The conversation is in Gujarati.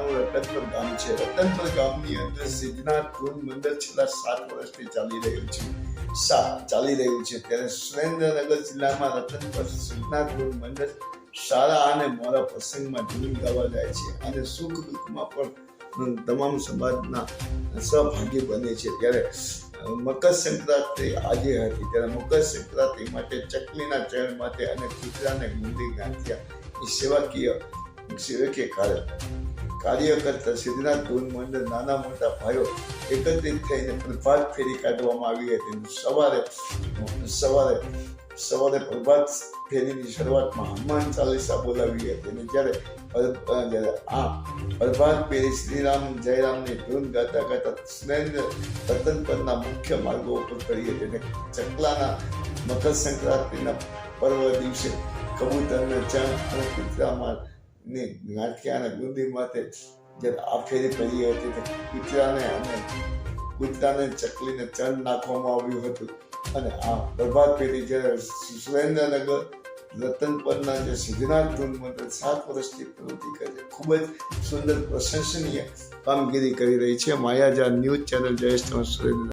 નાનું રતનપર ગામ છે. રતનપર ગામની અંદર સિદ્ધનાથ ધૂન મંડળ છેલ્લા 7 વર્ષથી ચાલી રહ્યું છે. ત્યારે સુરેન્દ્રનગર જિલ્લામાં રતનપર સિદ્ધનાથ ધૂન મંડળ સારા અને મોરા પ્રસંગમાં ધૂન ગાવા જાય છે અને સુખ દુઃખમાં પણ તમામ સમાજના સહભાગી બને છે. ત્યારે મકર સંક્રાંતિ આજે હતી. ત્યારે મકર સંક્રાંતિ માટે ચકલીના ચરણ માટે અને કૂતરાને ગુંદી ગાંઠિયા સેવાકીય કાર્ય કરતા સિદ્ધનાથ ધૂન મંડળ નાના મોટા ભાઈઓ એકત્રિત થઈને પ્રભાત ફેરી કાઢવામાં આવી હતી. સવારે પ્રભાત ફેરીની શરૂઆતમાં હનુમાન ચાલીસા બોલાવી હતી અને જ્યારે આ પ્રભાત ફેરી શ્રીરામ જયરામની ધૂન ગાતા ગાતા રતનપરના મુખ્ય માર્ગો ઉપર કરી હતી અને ચકલાના મકર સંક્રાંતિના પર્વ દિવસે કબૂતરને ચણ અને કૂતરામાં ની ગાંઠિયા અને ગુંદી માટે જ્યારે આ ફેરી કરી હતી કૂતરાને ચકલીને ચણ નાખવામાં આવ્યું હતું. અને આ પ્રભાત ફેરી જ્યારે સુરેન્દ્રનગર રતનપરના જે સિદ્ધનાથ ધૂન મંડળ 7 વર્ષથી પ્રવૃત્તિ કરે છે, ખૂબ જ સુંદર પ્રશંસનીય કામગીરી કરી રહી છે. માયાજાળ ન્યૂઝ ચેનલ જયેશ સુરેન્દ્ર.